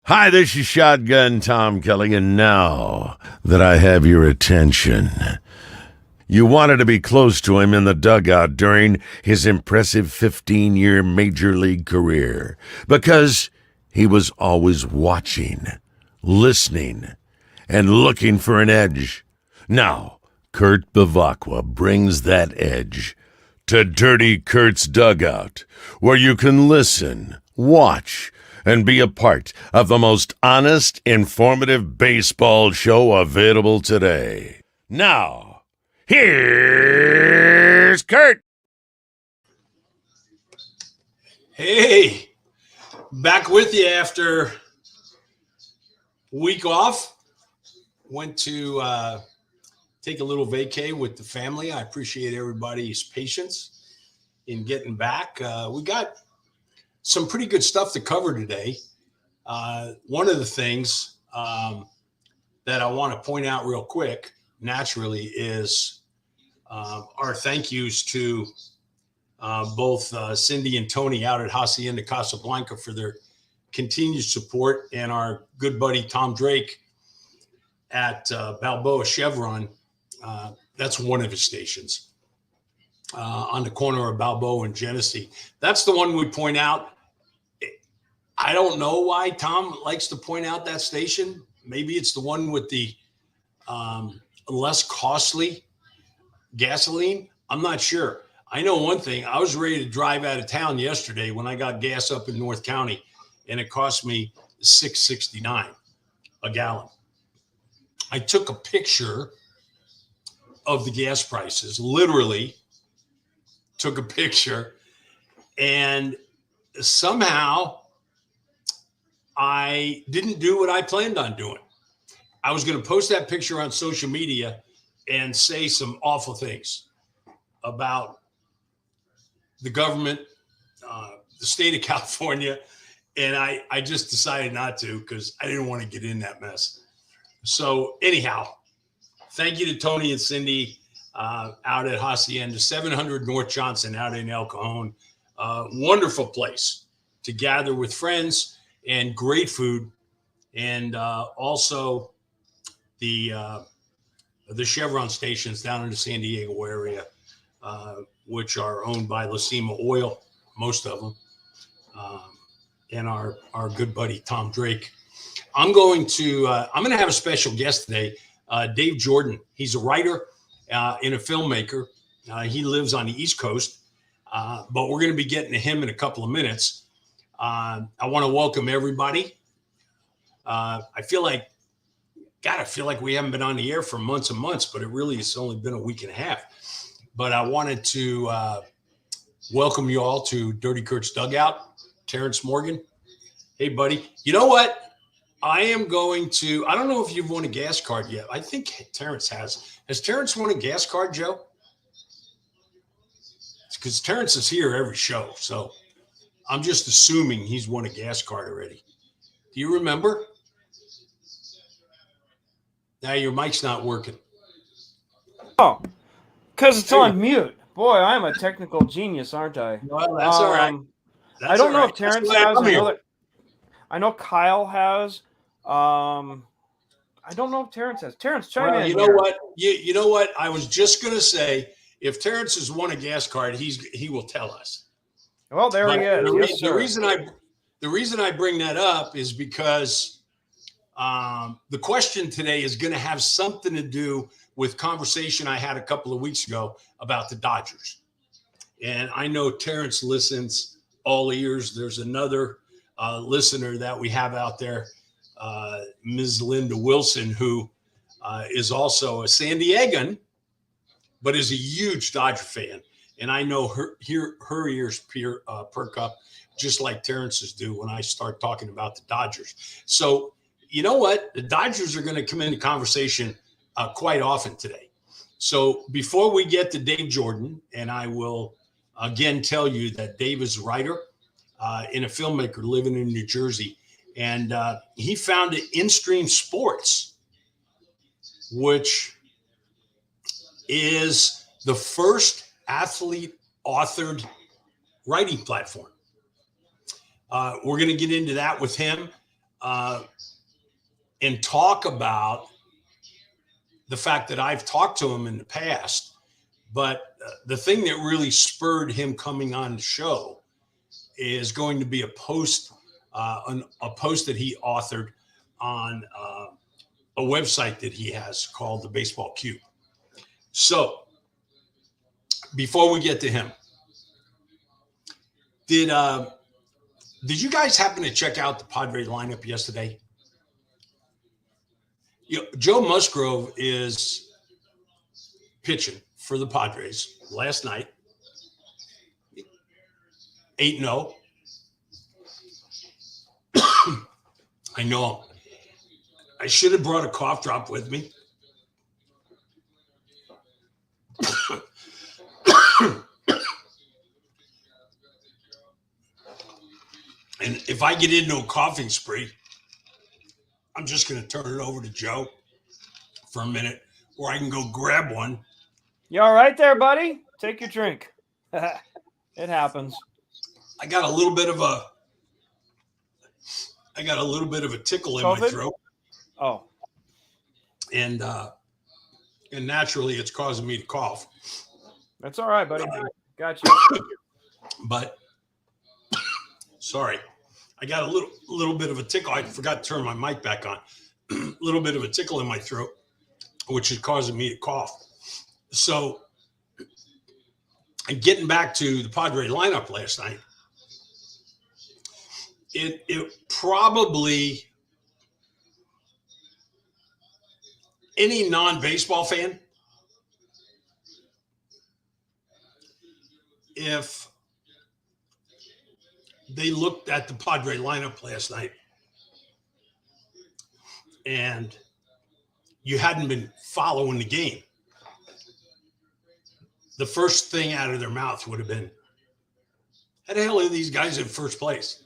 Hi, this is Shotgun Tom Kelly, and now that I have your attention, you wanted to be close to him in the dugout during his impressive 15-year Major League career because he was always watching, listening, and looking for an edge. Now, Kurt Bavacqua brings that edge to Dirty Kurt's Dugout, where you can listen, watch, and be a part of the most honest, informative baseball show available today. Now, here's Kurt. Hey, back with you after week off. Went to take a little vacay with the family. I appreciate everybody's patience in getting back. We got some pretty good stuff to cover today. One of the things that I want to point out real quick, naturally, is our thank yous to both Cindy and Tony out at Hacienda Casablanca for their continued support, and our good buddy Tom Drake at Balboa Chevron. That's one of his stations on the corner of Balboa and Genesee. That's the one we point out. I don't know why Tom likes to point out that station. Maybe it's the one with the less costly gasoline. I'm not sure. I know one thing. I was ready to drive out of town yesterday when I got gas up in North County, and it cost me $6.69 a gallon. I took a picture of the gas prices, literally took a picture, and somehow I didn't do what I planned on doing. I was going to post that picture on social media and say some awful things about the government, the state of California, and I just decided not to because I didn't want to get in that mess. So anyhow, thank you to Tony and Cindy out at Hacienda, 700 North Johnson out in El Cajon. Wonderful place to gather with friends and great food. And also the Chevron stations down in the San Diego area, which are owned by Lacema Oil, most of them, and our good buddy Tom Drake. I'm going to have a special guest today, Dave Jordan. He's a writer and a filmmaker. He lives on the East Coast, but we're going to be getting to him in a couple of minutes. I want to welcome everybody. I feel like we haven't been on the air for months and months, but it really has only been a week and a half. But I wanted to welcome you all to Dirty Kurt's Dugout. Terrence Morgan. Hey, buddy. You know what? I don't know if you've won a gas card yet. I think Terrence has. Has Terrence won a gas card, Joe? Because Terrence is here every show. So I'm just assuming he's won a gas card already. Do you remember? Now your mic's not working. Oh, because it's on mute. Boy, I'm a technical genius, aren't I? Well, that's all right. I don't know if Terrence has. I know Kyle has. I don't know if Terrence has. Terrence, chime in. You know what? You know what? I was just going to say, if Terrence has won a gas card, he will tell us. Well, there he is. The reason I bring that up is because the question today is going to have something to do with conversation I had a couple of weeks ago about the Dodgers. And I know Terrence listens all ears. There's another listener that we have out there, Ms. Linda Wilson, who is also a San Diegan, but is a huge Dodger fan. And I know her ears perk up just like Terrence's do when I start talking about the Dodgers. So you know what? The Dodgers are going to come into conversation quite often today. So before we get to Dave Jordan, and I will again tell you that Dave is a writer and a filmmaker living in New Jersey. And he founded InStream Sports, which is the first athlete-authored writing platform. We're going to get into that with him. and talk about the fact that I've talked to him in the past. But the thing that really spurred him coming on the show is going to be a post that he authored on a website that he has called the Baseball Cube. So before we get to him, did you guys happen to check out the Padres lineup yesterday? Joe Musgrove is pitching for the Padres last night. 8-0. I know. I should have brought a cough drop with me. And if I get into a coughing spree, I'm just going to turn it over to Joe for a minute, or I can go grab one. You all right there, buddy? Take your drink. It happens. I got a little bit of a tickle in COVID? my throat. Oh. And naturally it's causing me to cough. That's all right, buddy. Gotcha. But sorry. I got a little bit of a tickle. I forgot to turn my mic back on. A little bit of a tickle in my throat, which is causing me to cough. So, and getting back to the Padre lineup last night, it probably, any non-baseball fan, if they looked at the Padre lineup last night and you hadn't been following the game, the first thing out of their mouth would have been, how the hell are these guys in first place?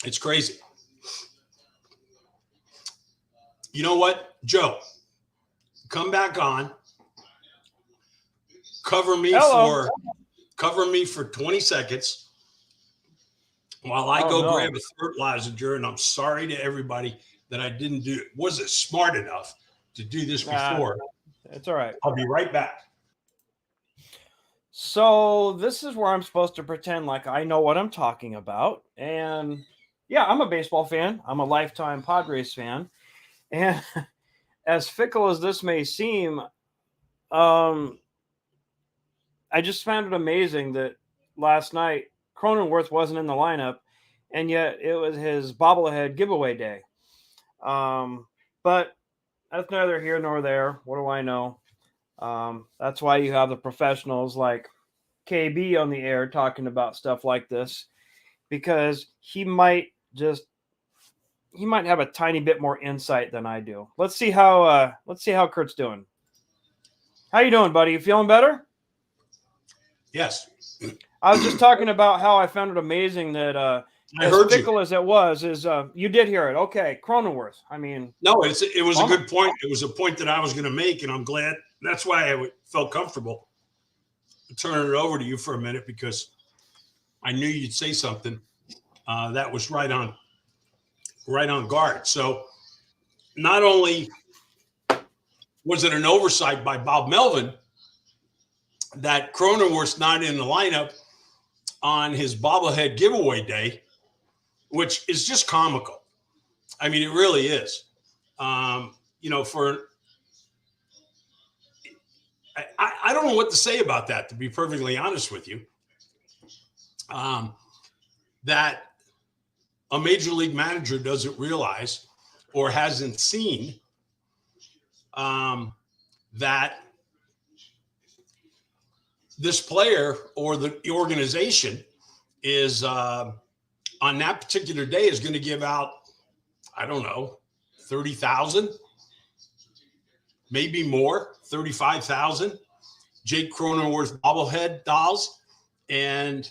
It's crazy. You know what, Joe? Come back on. Cover me for 20 seconds while I grab a fertilizer. And I'm sorry to everybody that I wasn't smart enough to do this before. It's all right. I'll be right back. So this is where I'm supposed to pretend like I know what I'm talking about. And yeah, I'm a baseball fan. I'm a lifetime Padres fan. And as fickle as this may seem, I just found it amazing that last night Cronenworth wasn't in the lineup, and yet it was his bobblehead giveaway day. But that's neither here nor there. What do I know? That's why you have the professionals like KB on the air talking about stuff like this, because he might have a tiny bit more insight than I do. Let's see how Kurt's doing. How you doing, buddy? You feeling better? Yes. I was just talking about how I found it amazing that as fickle as it was, you did hear it. Okay, Cronenworth. I mean, no, it was a good point. It was a point that I was going to make, and I'm glad. That's why I felt comfortable turning it over to you for a minute, because I knew you'd say something that was right on guard. So not only was it an oversight by Bob Melvin that Cronenworth's not in the lineup on his bobblehead giveaway day, which is just comical. I mean, it really is. I don't know what to say about that, to be perfectly honest with you. That a major league manager doesn't realize or hasn't seen that this player or the organization is on that particular day is going to give out, I don't know, 30,000, maybe more, 35,000 Jake Cronenworth bobblehead dolls, and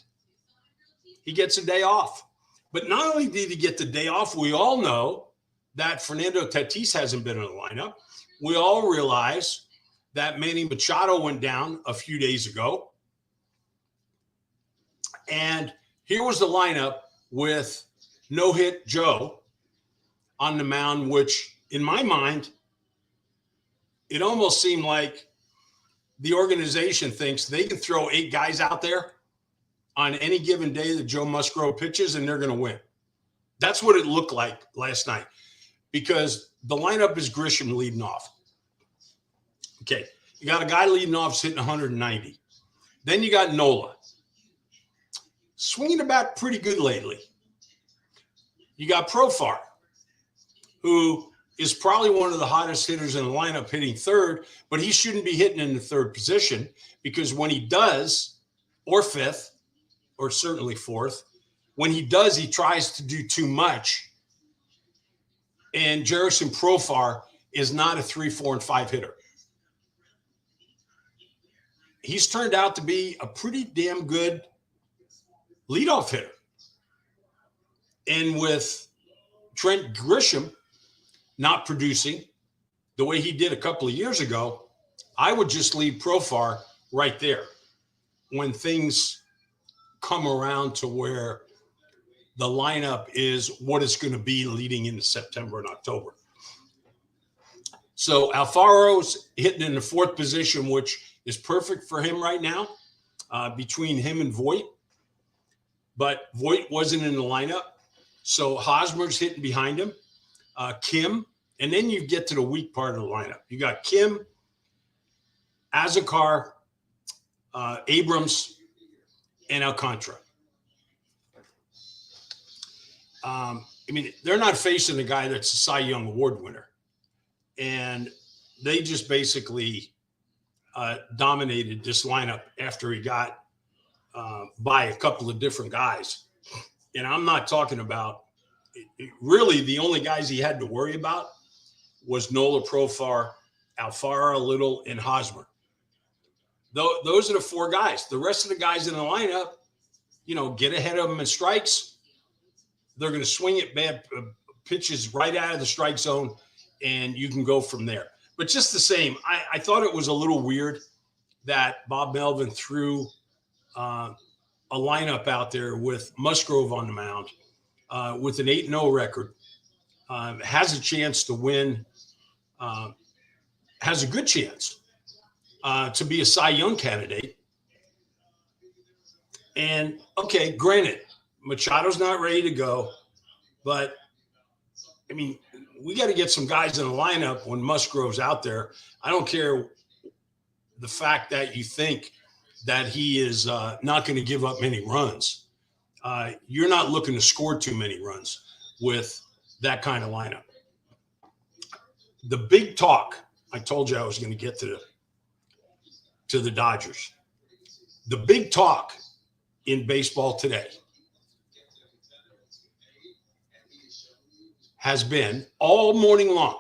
he gets a day off. But not only did he get the day off, we all know that Fernando Tatis hasn't been in the lineup. We all realize that Manny Machado went down a few days ago. And here was the lineup with No Hit Joe on the mound, which in my mind, it almost seemed like the organization thinks they can throw 8 guys out there on any given day that Joe Musgrove pitches and they're going to win. That's what it looked like last night, because the lineup is Grisham leading off. Okay, you got a guy leading off hitting 190. Then you got Nola, swinging the bat pretty good lately. You got Profar, who is probably one of the hottest hitters in the lineup, hitting third, but he shouldn't be hitting in the third position, because when he does, or fifth, or certainly fourth, when he does, he tries to do too much. And Jerison Profar is not a 3, 4, and 5 hitter. He's turned out to be a pretty damn good leadoff hitter. And with Trent Grisham not producing the way he did a couple of years ago, I would just leave Profar right there when things come around to where the lineup is what it's going to be leading into September and October. So Alfaro's hitting in the 4th position, which is perfect for him right now, between him and Voit. But Voit wasn't in the lineup, so Hosmer's hitting behind him. Kim, and then you get to the weak part of the lineup. You got Kim, Azakar, Abrams, and Alcantara. I mean, they're not facing a guy that's a Cy Young Award winner. And they just basically dominated this lineup after he got by a couple of different guys. And I'm not talking about really the only guys he had to worry about was Nola, Profar, Alfaro a little, and Hosmer. Those are the 4 guys. The rest of the guys in the lineup, you know, get ahead of them in strikes. They're going to swing at bad pitches right out of the strike zone, and you can go from there. But just the same, I thought it was a little weird that Bob Melvin threw a lineup out there with Musgrove on the mound, with an 8-0 record, has a chance to win, has a good chance to be a Cy Young candidate. And, okay, granted, Machado's not ready to go, but, I mean, we got to get some guys in the lineup when Musgrove's out there. I don't care the fact that you think that he is not going to give up many runs. You're not looking to score too many runs with that kind of lineup. The big talk, I told you I was going to get to the Dodgers. The big talk in baseball today has been all morning long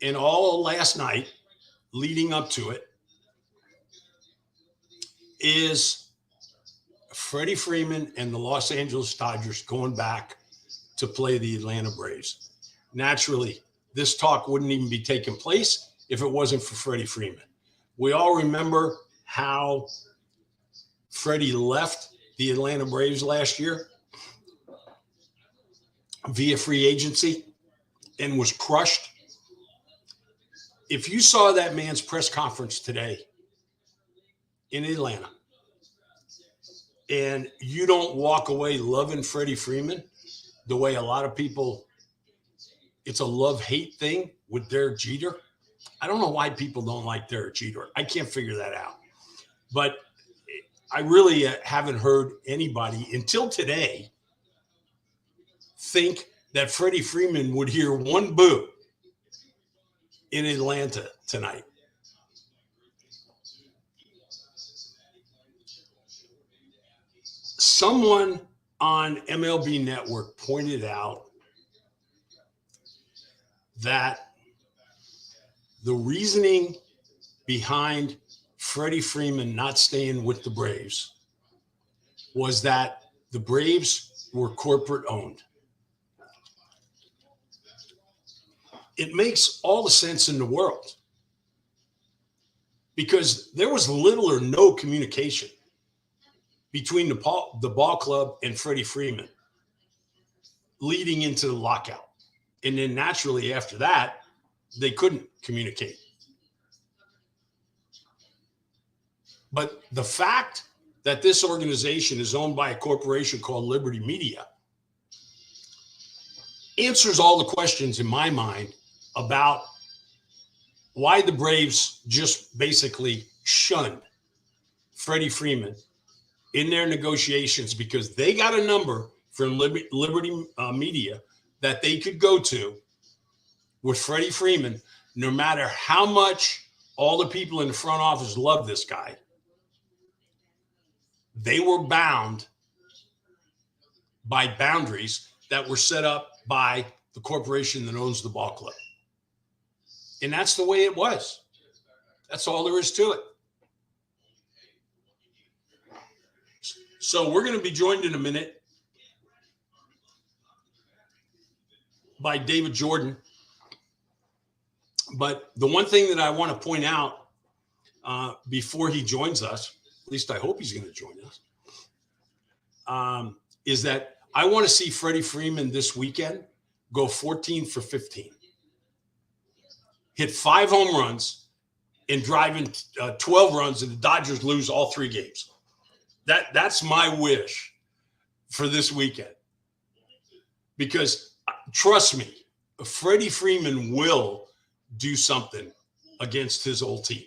and all last night leading up to it is Freddie Freeman and the Los Angeles Dodgers going back to play the Atlanta Braves. Naturally, this talk wouldn't even be taking place if it wasn't for Freddie Freeman. We all remember how Freddie left the Atlanta Braves last year via free agency and was crushed. If you saw that man's press conference today in Atlanta and you don't walk away loving Freddie Freeman the way a lot of people, it's a love-hate thing with Derek Jeter. I don't know why people don't like Derek Jeter. I can't figure that out. But I really haven't heard anybody until today think that Freddie Freeman would hear one boo in Atlanta tonight. Someone on MLB Network pointed out that the reasoning behind Freddie Freeman not staying with the Braves was that the Braves were corporate owned. It makes all the sense in the world because there was little or no communication between the ball club and Freddie Freeman leading into the lockout. And then naturally after that, they couldn't communicate. But the fact that this organization is owned by a corporation called Liberty Media answers all the questions in my mind about why the Braves just basically shunned Freddie Freeman in their negotiations, because they got a number from Liberty Media that they could go to with Freddie Freeman, no matter how much all the people in the front office love this guy. They were bound by boundaries that were set up by the corporation that owns the ball club. And that's the way it was. That's all there is to it. So we're going to be joined in a minute by David Jordan. But the one thing that I want to point out before he joins us, at least I hope he's going to join us, is that I want to see Freddie Freeman this weekend go 14 for 15. Hit 5 home runs and drive in 12 runs, and the Dodgers lose all 3 games. That's my wish for this weekend. Because trust me, Freddie Freeman will do something against his old team.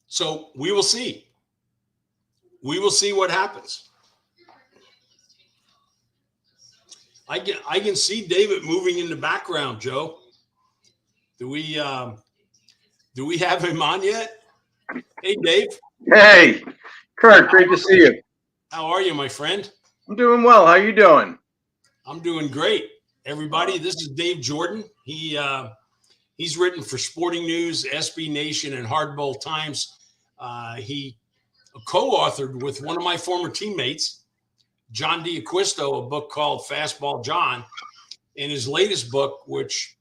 So we will see. We will see what happens. I can see David moving in the background, Joe. Do we have him on yet? Hey, Dave. Hey, Kurt, great to see you. How are you, my friend? I'm doing well. How you doing? I'm doing great. Everybody, this is Dave Jordan. He's written for Sporting News, SB Nation, and Hardball Times. He co-authored with one of my former teammates, John D'Acquisto, a book called Fastball John. And his latest book, which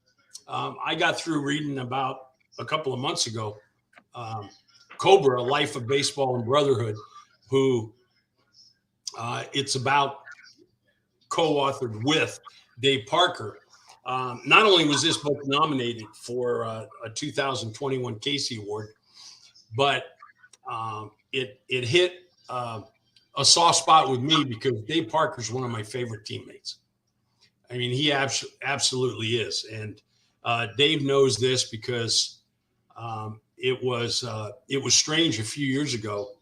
I got through reading about a couple of months ago, Cobra, A Life of Baseball and Brotherhood, who it's about, co-authored with Dave Parker. Not only was this book nominated for a 2021 Casey Award, but it hit a soft spot with me because Dave Parker is one of my favorite teammates. I mean, he absolutely is. And Dave knows this because it was strange a few years ago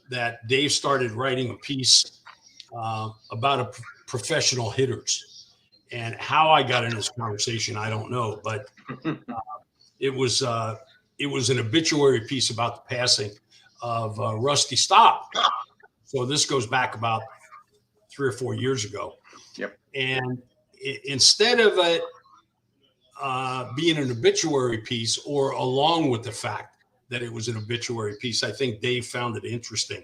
that Dave started writing a piece about professional hitters. And how I got in this conversation, I don't know, but it was an obituary piece about the passing of Rusty Staub. So this goes back about 3 or 4 years ago. Yep. And instead of it being an obituary piece, or along with the fact that it was an obituary piece, I think Dave found it interesting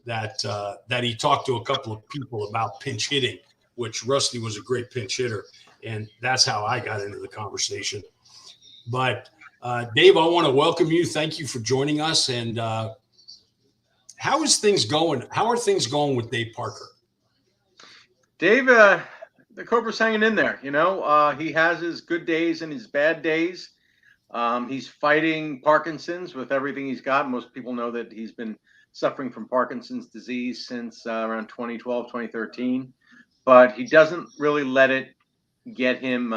that he talked to a couple of people about pinch hitting, which Rusty was a great pinch hitter. And that's how I got into the conversation. But Dave, I want to welcome you. Thank you for joining us. And how is things going? How are things going with Dave Parker? Dave, the Cobra's hanging in there. You know, he has his good days and his bad days. He's fighting Parkinson's with everything he's got. Most people know that he's been suffering from Parkinson's disease since around 2012, 2013. But he doesn't really let it get him,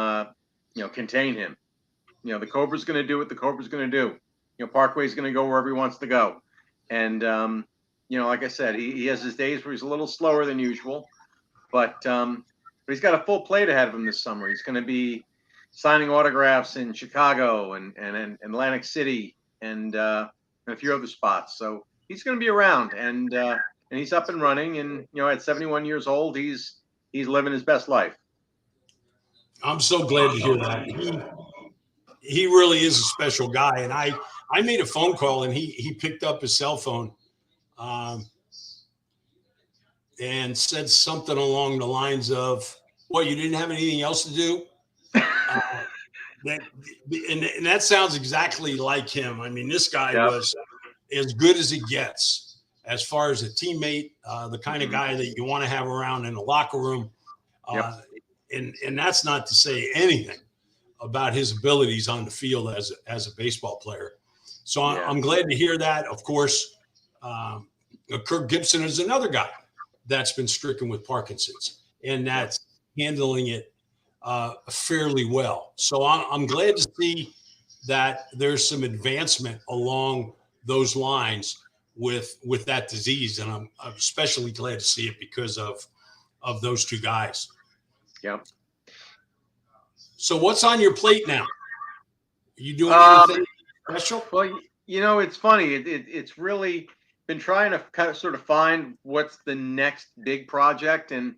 contain him. You know, the Cobra's going to do what the Cobra's going to do. You know, Parkway's going to go wherever he wants to go. And, like I said, he has his days where he's a little slower than usual. But he's got a full plate ahead of him this summer. He's going to be signing autographs in Chicago and Atlantic City and a few other spots. So he's going to be around, and he's up and running. And, at 71 years old, he's living his best life. I'm so glad to hear that. He really is a special guy. And I made a phone call, and he picked up his cell phone and said something along the lines of, "What, you didn't have anything else to do?" And that sounds exactly like him. I mean, this guy was as good as it gets as far as a teammate, the kind of guy that you want to have around in the locker room. and that's not to say anything about his abilities on the field as a baseball player. So I'm glad to hear that. Of course, Kirk Gibson is another guy that's been stricken with Parkinson's, and that's handling it fairly well. So I'm glad to see that there's some advancement along those lines with that disease, and I'm especially glad to see it because of those two guys. Yeah. So what's on your plate now? Are you doing anything special? Well, it's funny. It's really been trying to kind of sort of find what's the next big project, and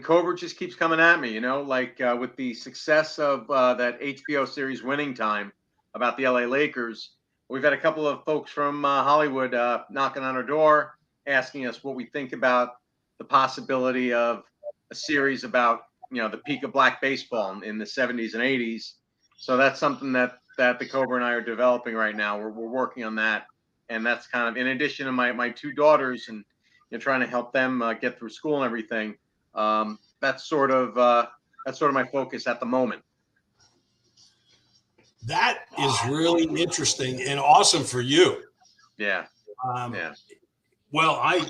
Cobra just keeps coming at me. Like with the success of that HBO series Winning Time about the LA Lakers, we've had a couple of folks from Hollywood knocking on our door, asking us what we think about the possibility of a series about the peak of black baseball in the 70s and 80s. So that's something that the Cobra and I are developing right now. We're working on that, and that's kind of in addition to my two daughters and trying to help them get through school and everything. That's sort of my focus at the moment. That is really interesting and awesome for you. Yeah. Well, I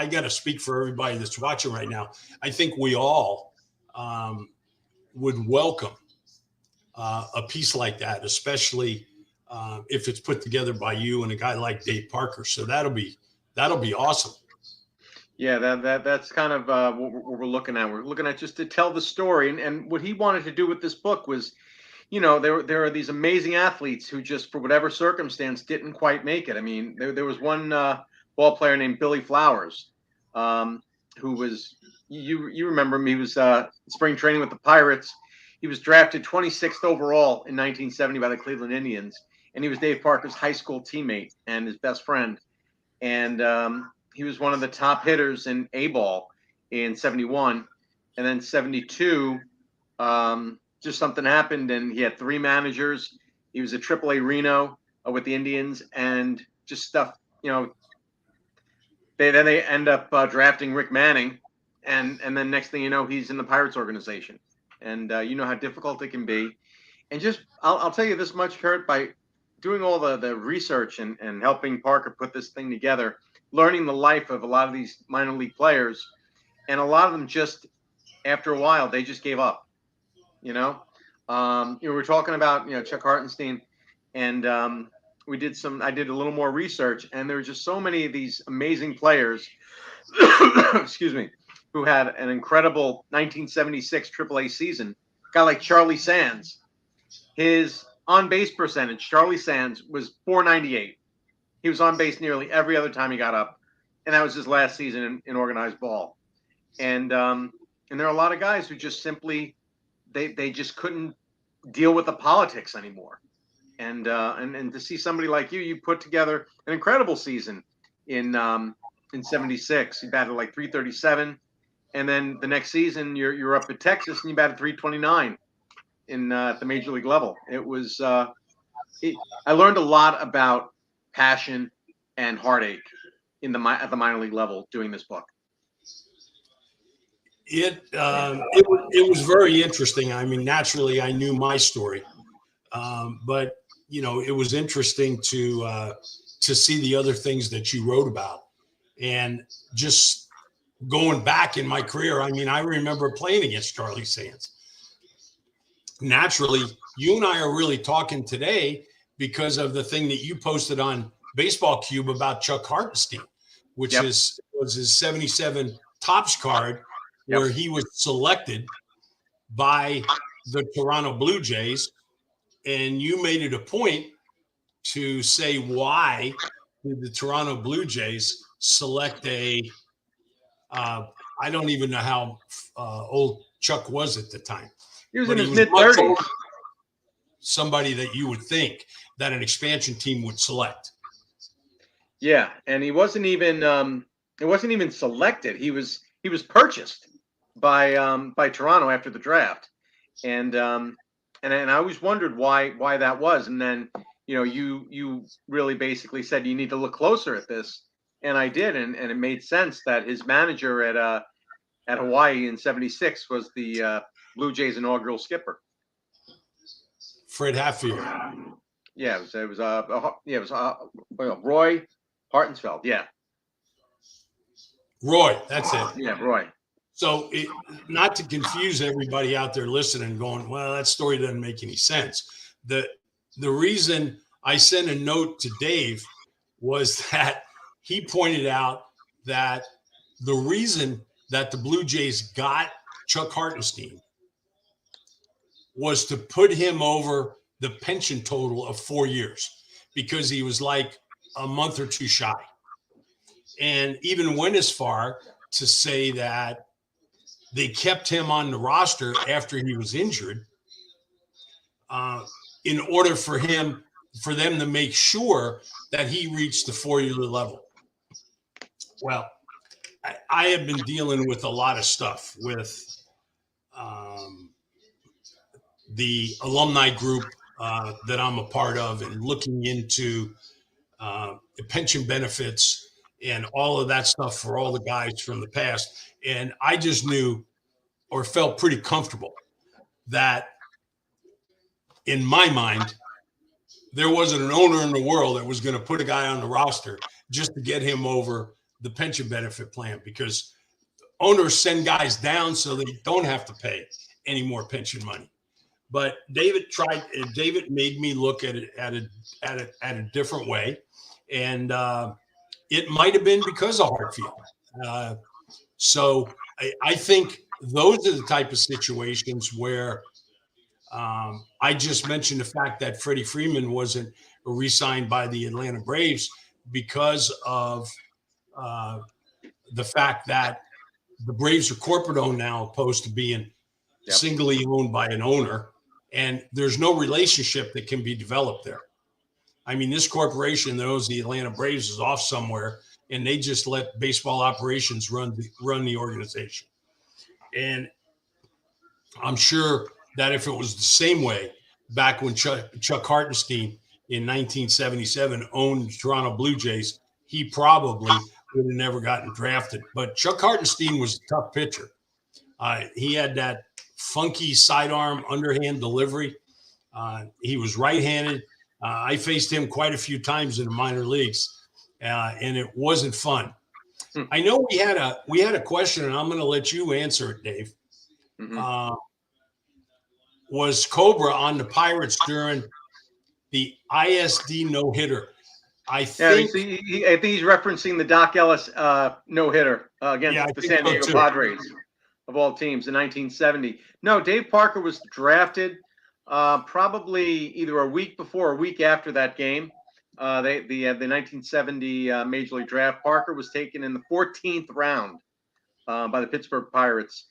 got to speak for everybody that's watching right now. I think we all would welcome a piece like that, especially if it's put together by you and a guy like Dave Parker. So that'll be awesome. Yeah, that's kind of what we're looking at. We're looking at just to tell the story, and what he wanted to do with this book was, there are these amazing athletes who just for whatever circumstance didn't quite make it. I mean, there was one ball player named Billy Flowers, who was you remember him. He was spring training with the Pirates. He was drafted 26th overall in 1970 by the Cleveland Indians, and he was Dave Parker's high school teammate and his best friend. And he was one of the top hitters in A-ball in 71. And then 72, just something happened, and he had three managers. He was at AAA Reno with the Indians, and just stuff, they end up drafting Rick Manning. And then next thing you know, he's in the Pirates organization. And you know how difficult it can be. And just, I'll tell you this much, Kurt, by doing all the research and helping Parker put this thing together, learning the life of a lot of these minor league players, and a lot of them just, after a while, they just gave up. We're talking about, Chuck Hartenstein, and I did a little more research, and there were just so many of these amazing players, excuse me, who had an incredible 1976 AAA season. A guy like Charlie Sands, his on-base percentage, Charlie Sands, was .498. He was on base nearly every other time he got up, and that was his last season in organized ball. And there are a lot of guys who just simply they just couldn't deal with the politics anymore. And to see somebody like you put together an incredible season in 76. You batted like 337, and then the next season you're up at Texas and you batted 329 at the major league level. It was I learned a lot about passion and heartache at the minor league level doing this book. It was very interesting. I mean, naturally, I knew my story, but it was interesting to see the other things that you wrote about, and just going back in my career. I mean, I remember playing against Charlie Sands. Naturally, you and I are really talking today because of the thing that you posted on Baseball Cube about Chuck Hartenstein, which was his 77 Topps card, where he was selected by the Toronto Blue Jays. And you made it a point to say, why did the Toronto Blue Jays select I don't even know how old Chuck was at the time. He was in his mid-30s. Somebody that you would think that an expansion team would select. Yeah, and he wasn't even selected. He was purchased by Toronto after the draft, and I always wondered why that was. And then you really basically said you need to look closer at this, and I did, and it made sense that his manager at Hawaii in '76 was the Blue Jays' inaugural skipper. Fred Hatfield. Yeah, it was Roy Hartensfeld. Yeah, Roy, that's it. yeah, Roy. So, not to confuse everybody out there listening, going, well, that story doesn't make any sense. The reason I sent a note to Dave was that he pointed out that the reason that the Blue Jays got Chuck Hartenstein was to put him over the pension total of 4 years because he was like a month or two shy. And even went as far to say that they kept him on the roster after he was injured in order for them to make sure that he reached the 4-year level. Well, I have been dealing with a lot of stuff with the alumni group that I'm a part of and looking into the pension benefits and all of that stuff for all the guys from the past. And I just knew or felt pretty comfortable that in my mind, there wasn't an owner in the world that was going to put a guy on the roster just to get him over the pension benefit plan, because owners send guys down so they don't have to pay any more pension money. But David made me look at it at a different way. And it might have been because of Hartfield. So I think those are the type of situations where I just mentioned the fact that Freddie Freeman wasn't re-signed by the Atlanta Braves because of the fact that the Braves are corporate owned now, opposed to being singly owned by an owner. And there's no relationship that can be developed there. I mean, this corporation that owns the Atlanta Braves is off somewhere, and they just let baseball operations run the organization. And I'm sure that if it was the same way back when Chuck Hartenstein in 1977 owned Toronto Blue Jays, he probably would have never gotten drafted. But Chuck Hartenstein was a tough pitcher. He had that funky sidearm underhand delivery. He was right-handed. I faced him quite a few times in the minor leagues, and it wasn't fun. I know we had a question, and I'm going to let you answer it, Dave. Mm-hmm. Was Cobra on the Pirates during the ISD no-hitter? I think he's referencing the Doc Ellis no-hitter against the San Diego Padres of all teams in 1970. No, Dave Parker was drafted probably either a week before or a week after that game. The 1970 Major League Draft. Parker was taken in the 14th round by the Pittsburgh Pirates.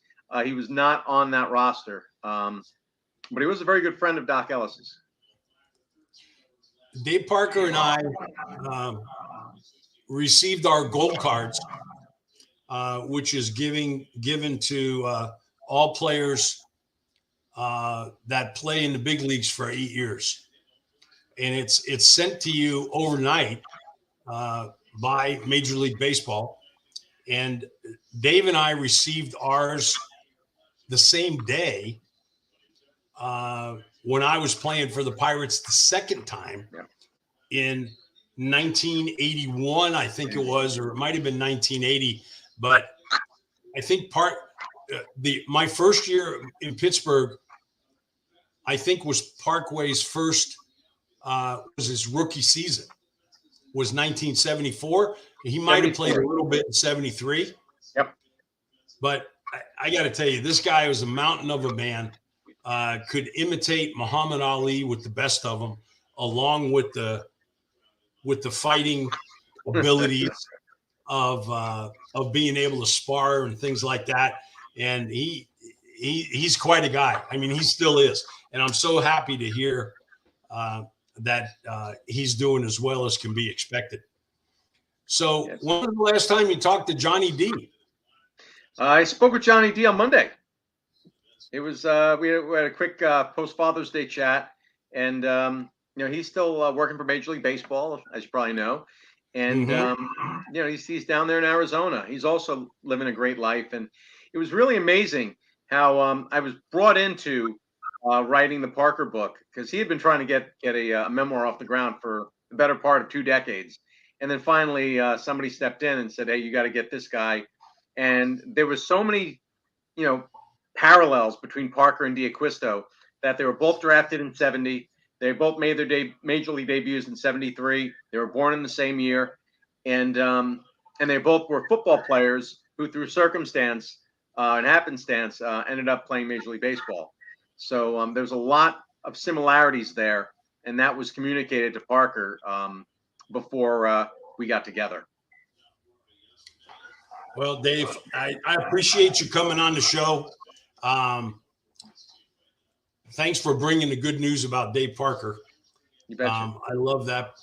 He was not on that roster, but he was a very good friend of Doc Ellis's. Dave Parker and I received our gold cards, which is given to all players that play in the big leagues for 8 years, and it's sent to you overnight by Major League Baseball. And Dave and I received ours the same day when I was playing for the Pirates the second time in 1981, I think it was, or it might have been 1980. But I think my first year in Pittsburgh, I think, was Parkway's first was his rookie season, was 1974. He might have played a little bit in 73. Yep. But I got to tell you, this guy was a mountain of a man. Could imitate Muhammad Ali with the best of them, along with the fighting abilities of being able to spar and things like that. And he's quite a guy. I mean, he still is. And I'm so happy to hear that he's doing as well as can be expected. So when was the last time you talked to Johnny D? I spoke with Johnny D on Monday. It was we had a quick post Father's Day chat, and he's still working for Major League Baseball, as you probably know, and he's down there in Arizona. He's also living a great life, and it was really amazing how I was brought into writing the Parker book because he had been trying to get a memoir off the ground for the better part of 2 decades, and then finally somebody stepped in and said, "Hey, you got to get this guy." And there was so many, parallels between Parker and D'Acquisto that they were both drafted in '70. They both made their major league debuts in '73. They were born in the same year, and they both were football players who, through circumstance and happenstance, ended up playing Major League Baseball. So there's a lot of similarities there, and that was communicated to Parker before we got together. Well, Dave, I appreciate you coming on the show. Thanks for bringing the good news about Dave Parker. You betcha. I love that.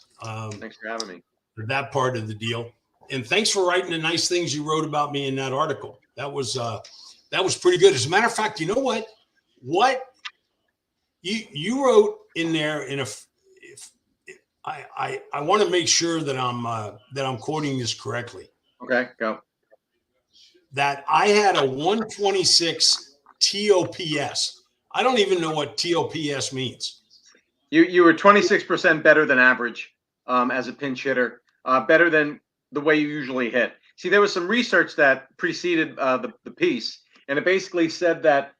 Thanks for having me. That part of the deal. And thanks for writing the nice things you wrote about me in that article. That was pretty good. As a matter of fact, you know what? What you wrote in there I want to make sure that I'm quoting this correctly. Okay, go. That I had a 126 TOPS. I don't even know what TOPS means. You were 26% better than average as a pinch hitter, better than the way you usually hit. See, there was some research that preceded the piece, and it basically said that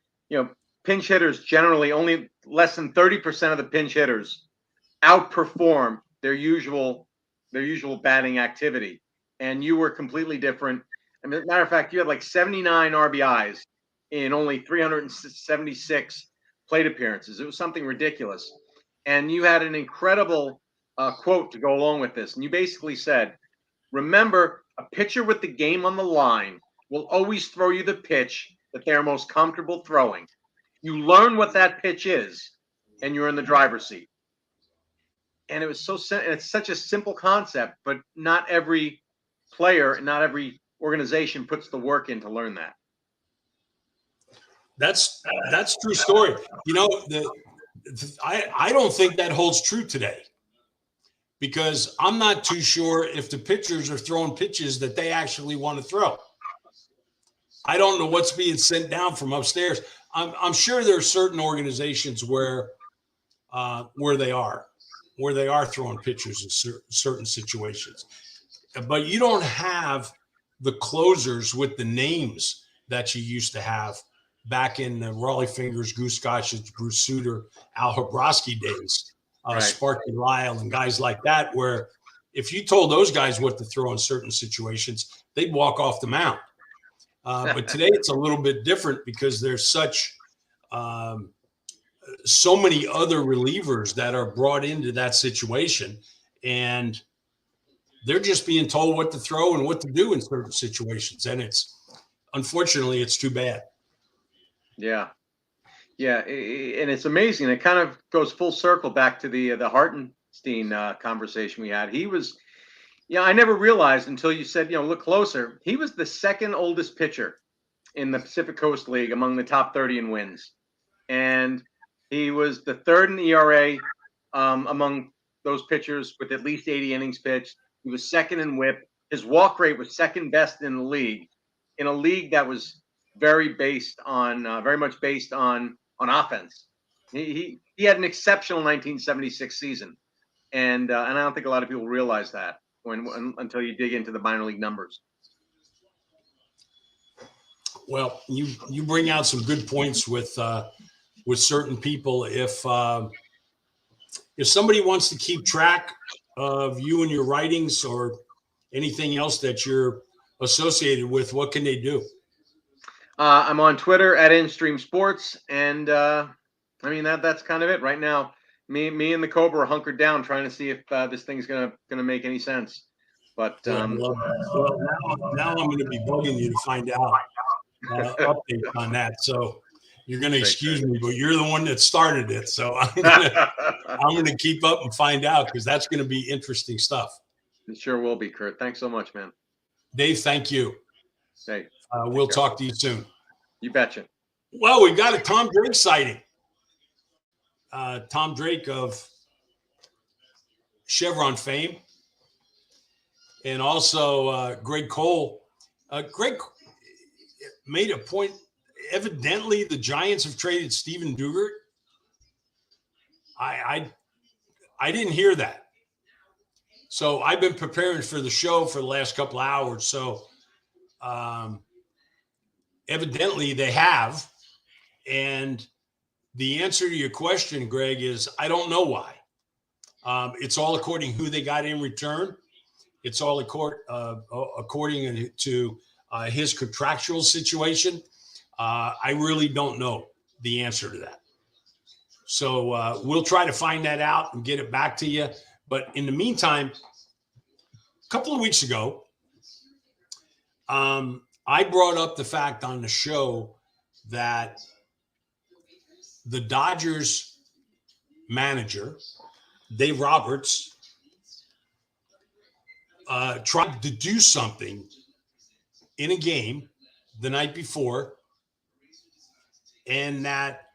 pinch hitters generally, only less than 30% of the pinch hitters outperform their usual batting activity, and you were completely different. As a matter of fact, you had like 79 RBIs in only 376 plate appearances. It was something ridiculous. And you had an incredible quote to go along with this. And you basically said, remember, a pitcher with the game on the line will always throw you the pitch that they are most comfortable throwing. You learn what that pitch is, and you're in the driver's seat. And it was it's such a simple concept, but not every player, not every organization puts the work in to learn that. That's true story. I don't think that holds true today, because I'm not too sure if the pitchers are throwing pitches that they actually want to throw. I don't know what's being sent down from upstairs. I'm sure there are certain organizations where they are throwing pitchers in certain situations, but you don't have the closers with the names that you used to have back in the Raleigh Fingers, Goose Gossage, Bruce Sutter, Al Hrabosky days, Right. Sparky Lyle, and guys like that, where if you told those guys what to throw in certain situations, they'd walk off the mound. But today it's a little bit different because there's so many other relievers that are brought into that situation, and they're just being told what to throw and what to do in certain situations. And unfortunately, it's too bad. Yeah. And it's amazing. It kind of goes full circle back to the Hartenstein conversation we had. He was, I never realized until you said, look closer. He was the second oldest pitcher in the Pacific Coast League among the top 30 in wins. And he was the third in ERA among those pitchers with at least 80 innings pitched. He was second in WHIP. His walk rate was second best in the league, in a league that was very much based on offense. He had an exceptional 1976 season, and I don't think a lot of people realize that until you dig into the minor league numbers. Well, you bring out some good points with certain people. If somebody wants to keep track of you and your writings or anything else that you're associated with, what can they do? I'm on Twitter at InStream Sports, and that's kind of it right now. Me and the Cobra are hunkered down trying to see if this thing's gonna make any sense. But well, now I'm going to be bugging you to find out updates on that. So you're going to excuse me, but you're the one that started it. So I'm going to keep up and find out, because that's going to be interesting stuff. It sure will be, Kurt. Thanks so much, man. Dave, thank you. Hey, we'll talk to you soon. You betcha. Well, we got a Tom Drake sighting. Tom Drake of Chevron fame, and also Greg Cole. made a point. Evidently, the Giants have traded Steven Dugout. I didn't hear that. So I've been preparing for the show for the last couple of hours. So evidently they have. And the answer to your question, Greg, is I don't know why. It's all according to who they got in return. It's all according to his contractual situation. I really don't know the answer to that. So we'll try to find that out and get it back to you. But in the meantime, a couple of weeks ago, I brought up the fact on the show that the Dodgers manager, Dave Roberts, tried to do something in a game the night before, and that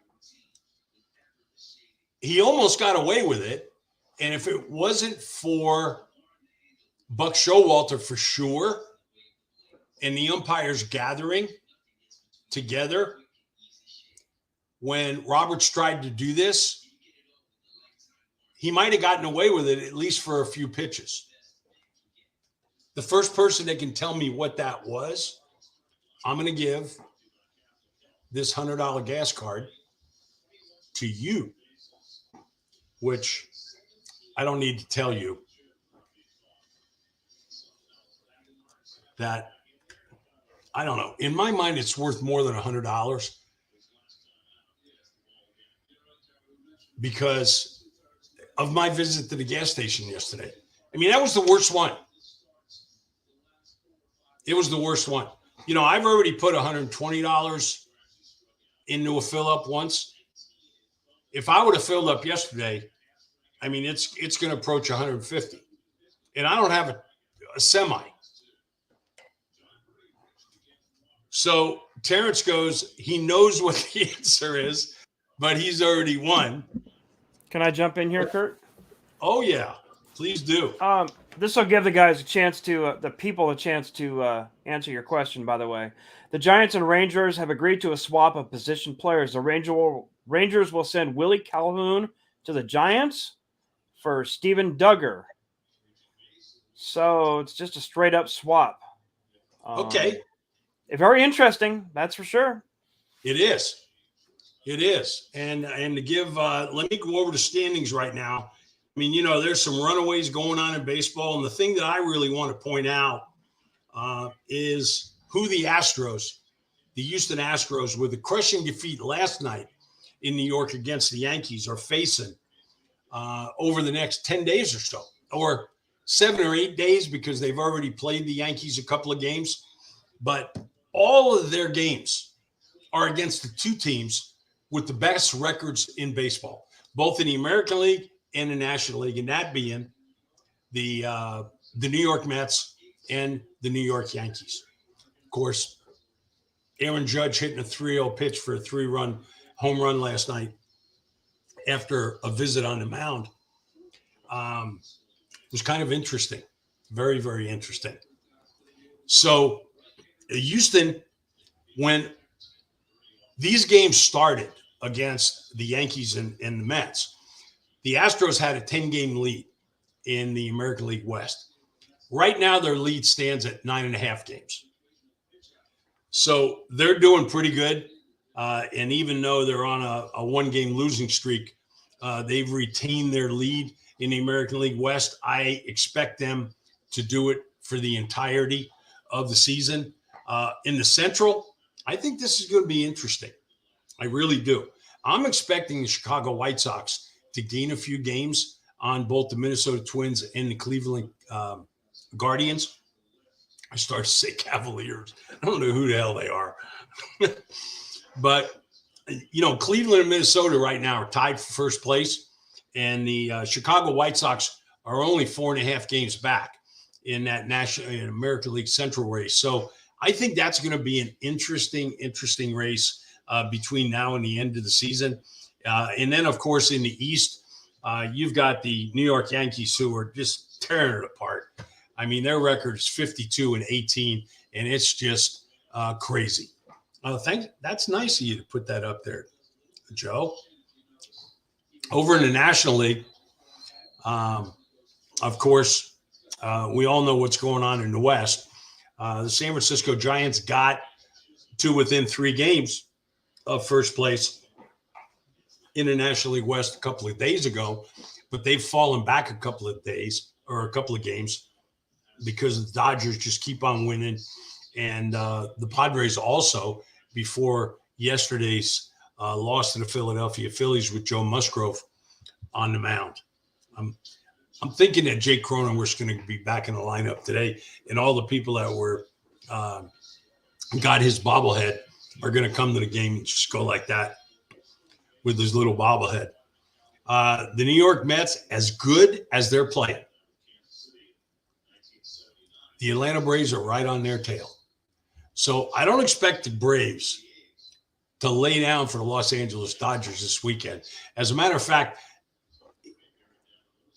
he almost got away with it. And if it wasn't for Buck Showalter for sure, and the umpires gathering together when Roberts tried to do this, he might have gotten away with it at least for a few pitches. The first person that can tell me what that was, I'm going to give this $100 gas card to you, which I don't need to tell you that, I don't know. In my mind, it's worth more than $100 because of my visit to the gas station yesterday. I mean, that was the worst one. It was the worst one. You know, I've already put $120 into a fill up once. If I would have filled up yesterday, I mean, it's going to approach 150, and I don't have a semi. So Terrence goes, he knows what the answer is, but he's already won. Can I jump in here, Kurt? Oh yeah, please do. This will give the guys a chance to, the people a chance to answer your question, by the way. The Giants and Rangers have agreed to a swap of position players. The Rangers will send Willie Calhoun to the Giants for Steven Duggar. So it's just a straight up swap. Okay. Very interesting, that's for sure. It is. It is. And to give, let me go over the standings right now. I mean, you know, there's some runaways going on in baseball. And the thing that I really want to point out is who the Houston Astros, with a crushing defeat last night in New York against the Yankees, are facing over the next 10 days or so, or 7 or 8 days, because they've already played the Yankees a couple of games. But all of their games are against the two teams with the best records in baseball, both in the American League and the National League, and that being the New York Mets and the New York Yankees. Of course, Aaron Judge hitting a 3-0 pitch for a 3-run home run last night after a visit on the mound was kind of interesting. Very, very interesting. So Houston, when these games started against the Yankees and the Mets, the Astros had a 10-game lead in the American League West. Right now, their lead stands at 9.5 games. So they're doing pretty good. And even though they're on a one-game losing streak, they've retained their lead in the American League West. I expect them to do it for the entirety of the season. In the Central, I think this is going to be interesting. I really do. I'm expecting the Chicago White Sox to gain a few games on both the Minnesota Twins and the Cleveland Guardians. I started to say Cavaliers. I don't know who the hell they are. But, you know, Cleveland and Minnesota right now are tied for first place. And the Chicago White Sox are only 4.5 games back in that American League Central race. So I think that's going to be an interesting race between now and the end of the season. And then, of course, in the East, you've got the New York Yankees, who are just tearing it apart. I mean, their record is 52-18, and it's just crazy. Thanks. That's nice of you to put that up there, Joe. Over in the National League, of course, we all know what's going on in the West. The San Francisco Giants got to within 3 games of first place in the National League West a couple of days ago, but they've fallen back a couple of days or a couple of games because the Dodgers just keep on winning. And the Padres also, before yesterday's loss to the Philadelphia Phillies with Joe Musgrove on the mound. I'm thinking that Jake Cronenworth's going to be back in the lineup today, and all the people that were got his bobblehead are going to come to the game and just go like that with his little bobblehead. The New York Mets, as good as they're playing, the Atlanta Braves are right on their tail. So I don't expect the Braves to lay down for the Los Angeles Dodgers this weekend. As a matter of fact,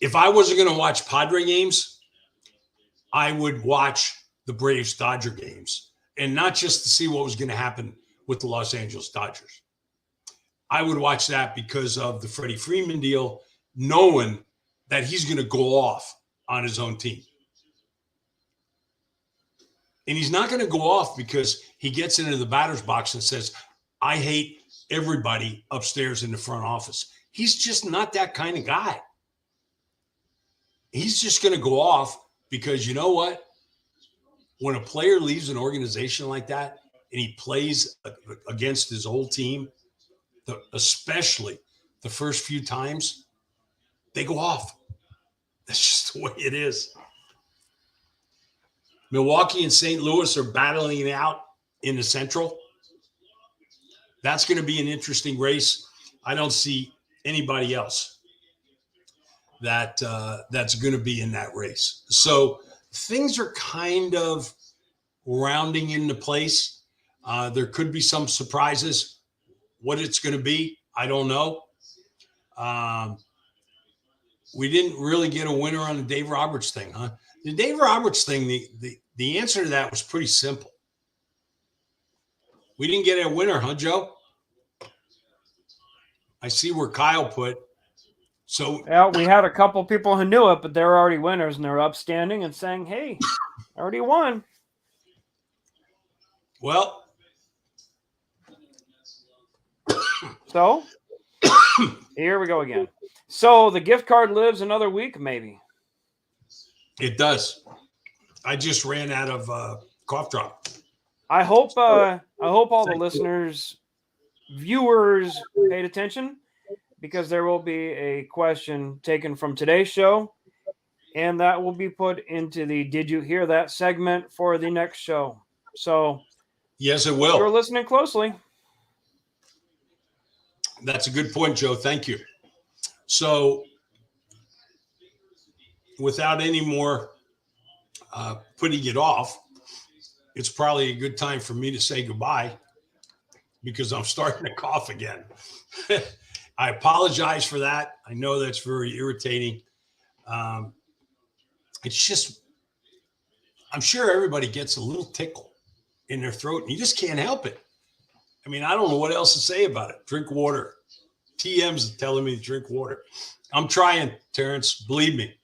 if I wasn't going to watch Padre games, I would watch the Braves Dodger games, and not just to see what was going to happen with the Los Angeles Dodgers. I would watch that because of the Freddie Freeman deal, knowing that he's going to go off on his own team. And he's not going to go off because he gets into the batter's box and says, I hate everybody upstairs in the front office. He's just not that kind of guy. He's just going to go off because, you know what? When a player leaves an organization like that and he plays against his old team, especially the first few times, they go off. That's just the way it is. Milwaukee and St. Louis are battling it out in the Central. That's going to be an interesting race. I don't see anybody else that's going to be in that race. So things are kind of rounding into place. There could be some surprises. What it's going to be, I don't know. We didn't really get a winner on the Dave Roberts thing, huh? The Dave Roberts thing, the answer to that was pretty simple. We didn't get a winner, huh, Joe? I see where Kyle put. So yeah, we had a couple people who knew it, but they're already winners, and they're upstanding and saying, hey, I already won. Well. So here we go again. So the gift card lives another week, maybe. It does. I just ran out of cough drop. I hope all the listeners, viewers paid attention, because there will be a question taken from today's show, and that will be put into the Did You Hear That segment for the next show. So yes, it will. You're listening closely. That's a good point, Joe. Thank you. So without any more putting it off, it's probably a good time for me to say goodbye because I'm starting to cough again. I apologize for that. I know that's very irritating. It's just, I'm sure everybody gets a little tickle in their throat and you just can't help it. I mean, I don't know what else to say about it. Drink water. TM's telling me to drink water. I'm trying, Terrence, believe me.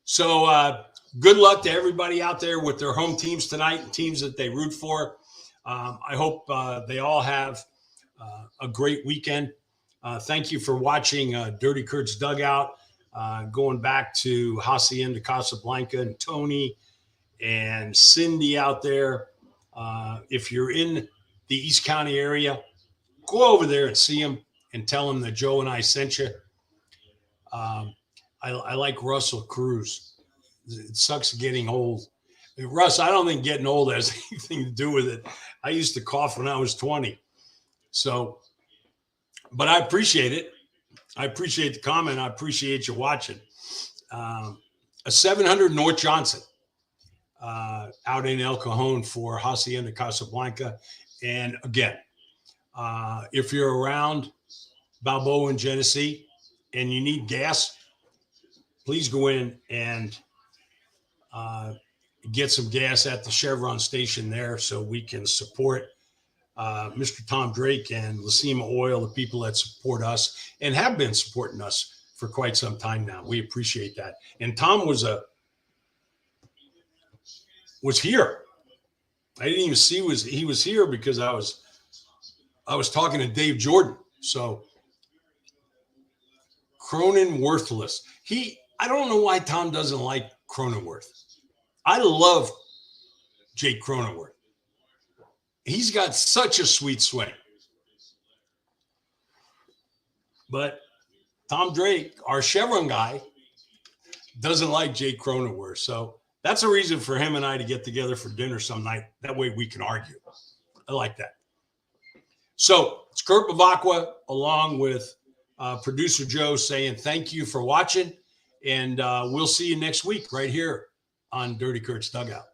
So good luck to everybody out there with their home teams tonight and teams that they root for. I hope they all have a great weekend. Thank you for watching Dirty Kurt's Dugout, going back to Hacienda Casablanca and Tony and Cindy out there. If you're in the East County area, go over there and see them and tell them that Joe and I sent you. I like Russell Cruz. It sucks getting old. Russ, I don't think getting old has anything to do with it. I used to cough when I was 20. So, but I appreciate it. I appreciate the comment. I appreciate you watching. A 700 North Johnson out in El Cajon for Hacienda Casablanca. And again, if you're around Balboa and Genesee and you need gas, please go in and get some gas at the Chevron station there so we can support Mr. Tom Drake and Lacima Oil, the people that support us and have been supporting us for quite some time now. We appreciate that. And Tom was here. I didn't even see he was here because I was talking to Dave Jordan. So Cronin worthless. I don't know why Tom doesn't like Cronenworth. I love Jake Cronenworth. He's got such a sweet swing. But Tom Drake, our Chevron guy, doesn't like Jake Cronenworth. So that's a reason for him and I to get together for dinner some night. That way we can argue. I like that. So it's Kurt Bavacqua along with producer Joe saying thank you for watching. And we'll see you next week right here on Dirty Kurt's Dugout.